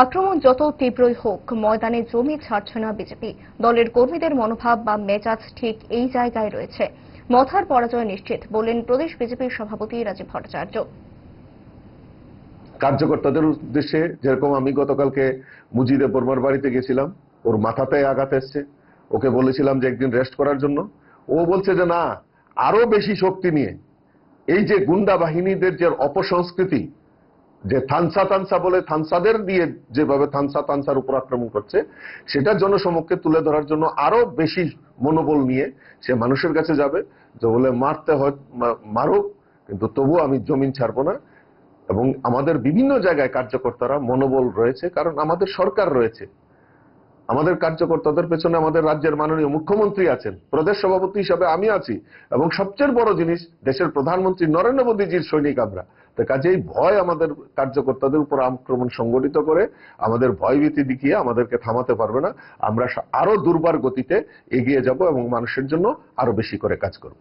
আক্রমণ যত তীব্রই হোক, ময়দানে জমি ছাড়ছে না বিজেপি। দলের কর্মীদের মনোভাব বা মেজাজ ঠিক এই জায়গায় রয়েছে। মথার পরাজয় নিশ্চিত, বললেন প্রদেশ বিজেপির সভাপতি রাজীব ভট্টাচার্য। কার্যকর্তাদের উদ্দেশ্যে যেরকম আমি গতকালকে মুজিদে বর্মার বাড়িতে গেছিলাম, ওর মাথাতে আঘাত এসছে, ওকে বলেছিলাম যে একদিন রেস্ট করার জন্য। ও বলছে যে না, আরো বেশি শক্তি নিয়ে এই যে গুন্ডা বাহিনীদের যে অপসংস্কৃতি, যে থানসা তানসা বলে থানসাদের দিয়ে যেভাবে থানসা তানসার উপর আক্রমণ করছে, সেটা জনসমক্ষে তুলে ধরার জন্য আরো বেশি মনোবল নিয়ে সে মানুষের কাছে যাবে, যে বলে মারতে হয় মারুক, কিন্তু তবু আমি জমিন ছাড়বো না। এবং আমাদের বিভিন্ন জায়গায় কার্যকর্তারা মনোবল রয়েছে, কারণ আমাদের সরকার রয়েছে, আমাদের কার্যকর্তাদের পেছনে আমাদের রাজ্যের মাননীয় মুখ্যমন্ত্রী আছেন, প্রদেশ সভাপতি হিসাবে আমি আছি, এবং সবচেয়ে বড় জিনিস দেশের প্রধানমন্ত্রী নরেন্দ্র মোদীজির সৈনিক আমরা। তো কাজেই ভয় আমাদের কার্যকর্তাদের উপর আক্রমণ সংগঠিত করে আমাদের ভয়ভীতি দেখিয়ে আমাদেরকে থামাতে পারবে না। আমরা আরো দুর্বার গতিতে এগিয়ে যাব এবং মানুষের জন্য আরো বেশি করে কাজ করব।